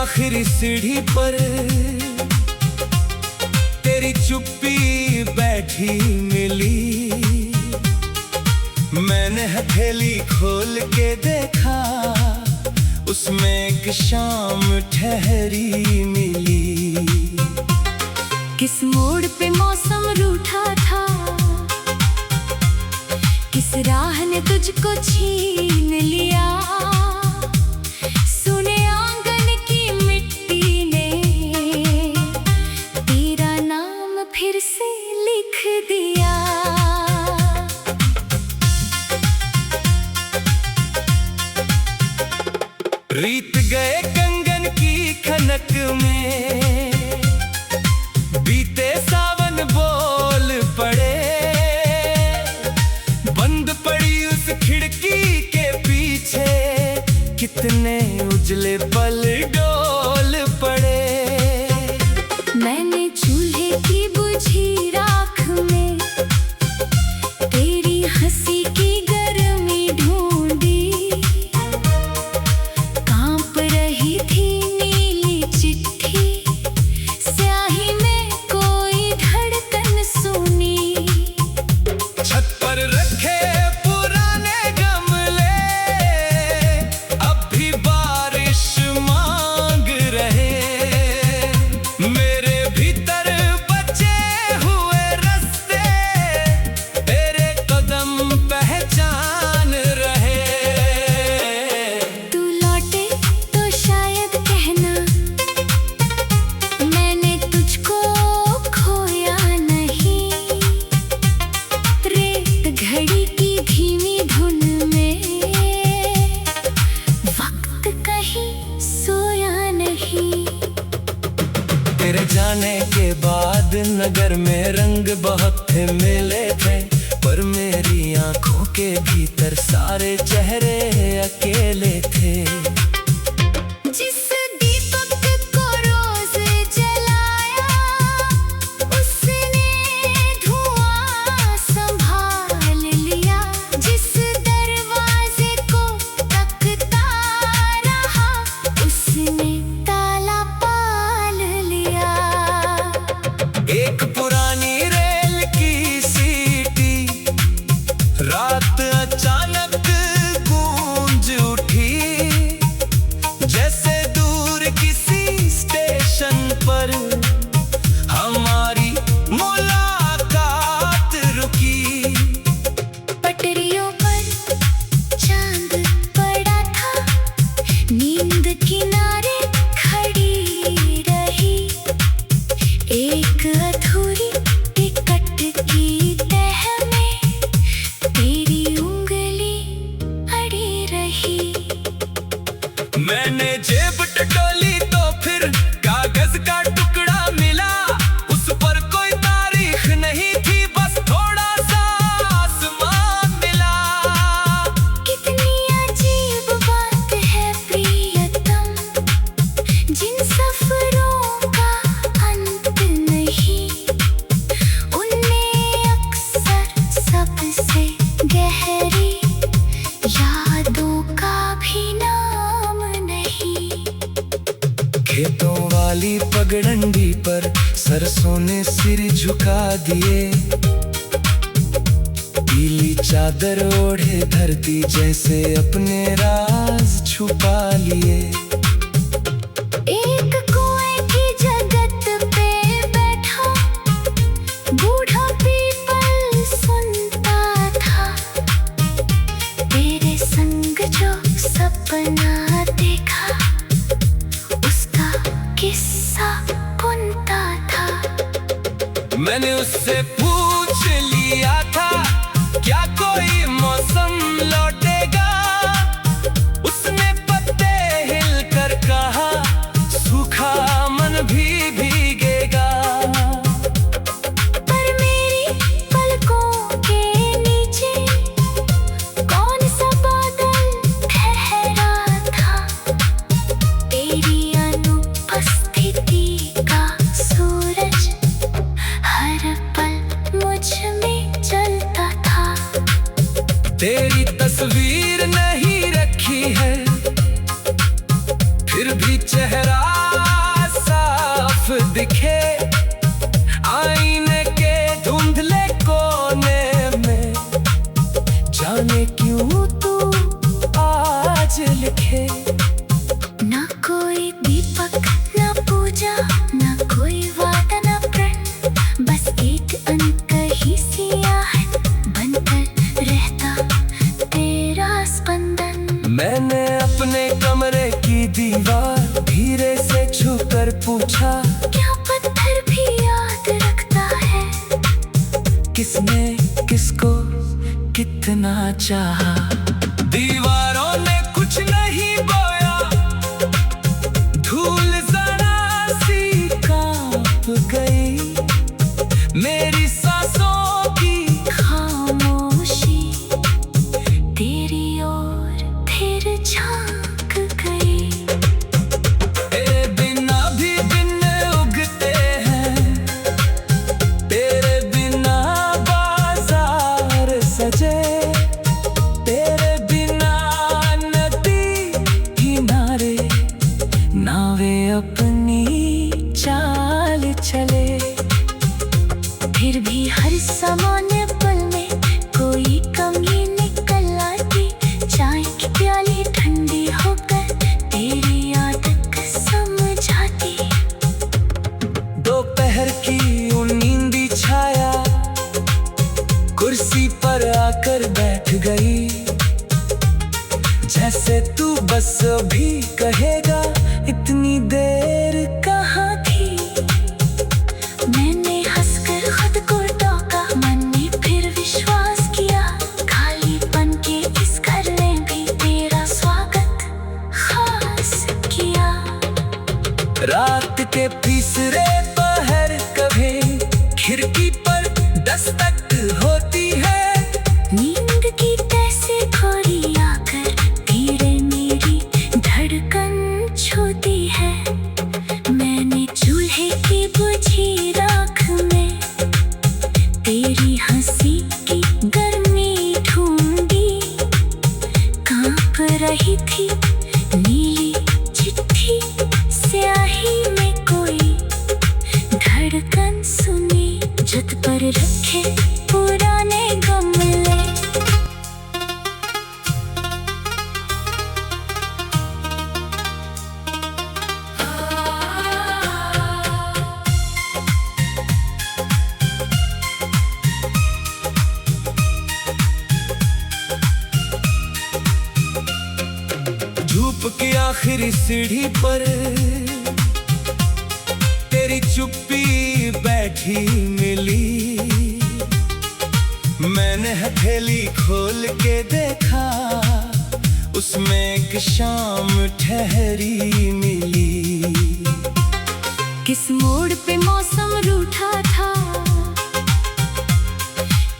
आखिरी सीढ़ी पर तेरी चुप्पी बैठी मिली। मैंने हथेली खोल के देखा, उसमें एक शाम ठहरी मिली। किस मोड़ पे मौसम रूठा था, किस राह ने तुझको छीन लिया। सुने आंगन की मिट्टी ने तेरा नाम फिर से लिख दिया। रीत गए कंगन की खनक में, बीते सावन बोल पड़े। बंद पड़ी उस खिड़की के पीछे, कितने उजले पल डोल पड़े। मैंने चूल्हे की बुझी राख में तेरी हंसी की गर्मी ढूंढी। कांप रही थी नीली चिट्ठी, स्याही में कोई धड़कन सुनी। छत पर रखे पुराने गमले अब भी बारिश मांग रहे। मेरे भीतर बचे हुए रास्ते तेरे कदम पहचान रहे। तू लौटे तो शायद कहना, मैंने तुझको खोया नहीं। रेत घड़ी की धीमी धुन में वक्त कहीं सोया नहीं। तेरे जाने के बाद नगर में रंग बहुत थे मिले थे, पर मेरी आंखों के भीतर सारे चेहरे अकेले थे। जिस दीपक को रोज जलाया, उसने धुआं संभाल लिया। जिस दरवाजे को तकता रहा, उसने ताला पाल लिया। एक पुरानी रेल की सीटी रात अचानक गूंज उठी। जैसे दूर किसी स्टेशन पर हमारी मुलाकात रुकी। पटरियों पर चांद पड़ा था, नींद किनारे खड़ी रही। एक अधूरी टिकट की तह में तेरी उंगली अड़ी रही। मैंने जेब टटोली तो फिर कागज का टुकड़ा मिला। उस पर कोई तारीख नहीं थी, बस थोड़ा सा आसमान मिला। कितनी अजीब बात है प्रियतम, जिन सफरों का अंत नहीं। उनमें अक्सर सबसे गहरी यादों का भी नाम नहीं। खेतों वाली पगडंडी पर सरसों ने सिर झुका दिए। पीली चादर ओढ़े धरती जैसे अपने राज छुपा लिए। एक कुएं की जगत पे बैठा बूढ़ा पीपल सुनता था। तेरे संग जो सपना देखा, उसका किस्सा बुनता था। मैंने उससे पूछ लिया था, क्या कोई मौसम लौटेगा। उसने पत्ते हिलकर कहा, सूखा मन भी भीगेगा। पर मेरी पलकों के नीचे कौन सा बादल ठहरा था। तेरी अनुपस्थिति का सूरज हर पल मुझ में जलता था। तेरी तस्वीर नहीं रखी है, फिर भी चेहरा जाने क्यों तू आज लिखे। ना कोई दीपक ना पूजा, ना कोई वादा ना प्रण, बस एक अनकही सी आहट बनकर रहता तेरा स्पंदन। मैंने अपने कमरे की दीवार धीरे से छूकर पूछा, क्या पत्थर भी याद रखता है किसने किसको कितना चाहा। दीवारों ने कुछ नहीं बोया, धूल जरा सी कांप गई मेरी सांसों की खामोशी तेरी ओर फिर झांक गई। तेरे बिना भी दिन उगते हैं, तेरे बिना बाजार सजे, तेरे बिना नदी किनारे नावे अपनी चाल चले। फिर भी हर सामान्य पल में कोई कमी निकल आती, चाय की प्याली ठंडी होकर तेरी आदत समझाती। दोपहर की वो नींदी छाया कुर्सी पर आकर बैठ गई, जैसे तू बस भी कहेगा इतनी देर कहाँ थी। मैंने हंसकर खुद को टोका, मन ने फिर विश्वास किया, खालीपन के इस घर में भी तेरा स्वागत खास किया। रात के तीसरे पहर कभी खिड़की पर दस्तक होती है, नींद की तैसे खोरी आकर धीरे मेरी धड़कन छूती है। मैंने चूल्हे की बुझी राख में तेरी हंसी की गर्मी ढूंढी, कांप रही थी नीली चिट्ठी स्याही में कोई धड़कन सुनी, छत पर रखे पुराने गमले। धूप की आखिरी सीढ़ी पर तेरी चुप्पी बैठी मिली, मैंने हथेली खोल के देखा उसमें एक शाम ठहरी मिली। किस मोड़ पे मौसम रूठा था,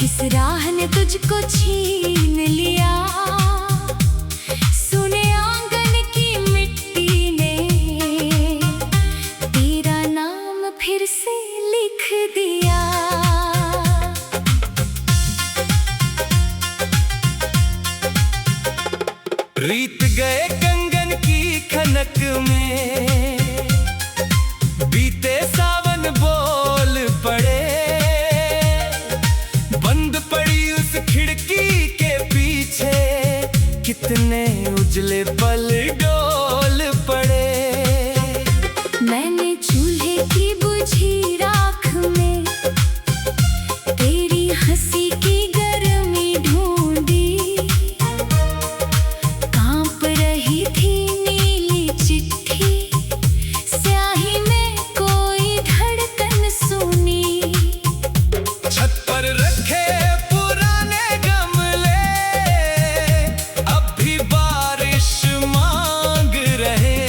किस राह ने तुझको छीन लिया, सुने आंगन की मिट्टी ने तेरा नाम फिर से लिख दिया। रीत गए कंगन की खनक में, बीते सावन बोल पड़े, बंद पड़ी उस खिड़की के पीछे कितने उजले पल डोल पड़े। मैंने चूल्हे की बुझी राख में तेरी हंसी की गर्मी ढूंढी, कांप रही थी नीली चिट्ठी स्याही में कोई धड़कन सुनी। छत पर रखे पुराने गमले अब भी बारिश मांग रहे,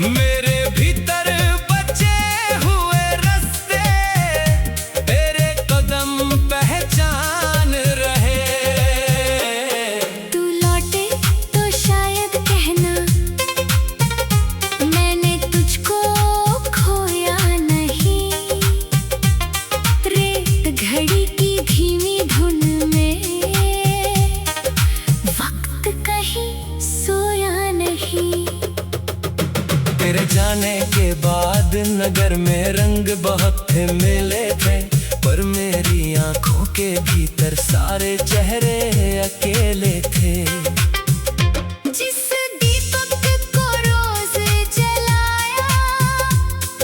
मेरे भीतर बचे हुए रास्ते तेरे कदम पहचान रहे। तू लौटे तो शायद कहना मैंने तुझको खोया नहीं, रेत घड़ी की धीमी धुन में वक्त कहीं सोया नहीं। तेरे जाने के बाद नगर में रंग बहुत थे मिले थे, पर पर मेरी आंखों के भीतर सारे चेहरे अकेले थे। जिस दीपक को रोज जलाया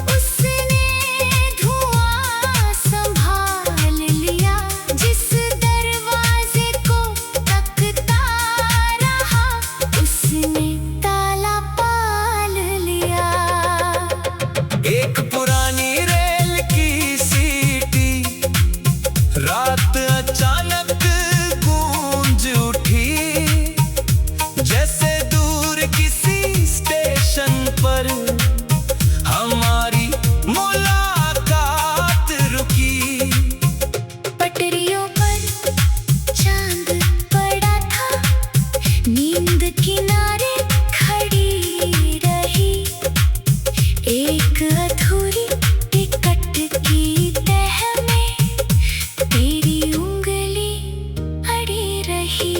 उसने धुआं संभाल लिया। जिस दरवाजे को तकता रहा उसने ताला पाल लिया। एक पुरानी रेल की सीटी रात अचानक गूंज उठी। जैसे दूर किसी स्टेशन पर हमारी मुलाकात रुकी। पटरियों पर चांद पड़ा था, नींद किनारे खड़ी रही। एक अधूरी टिकट की तह में तेरी उंगली अड़ी रही।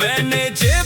मैंने जेब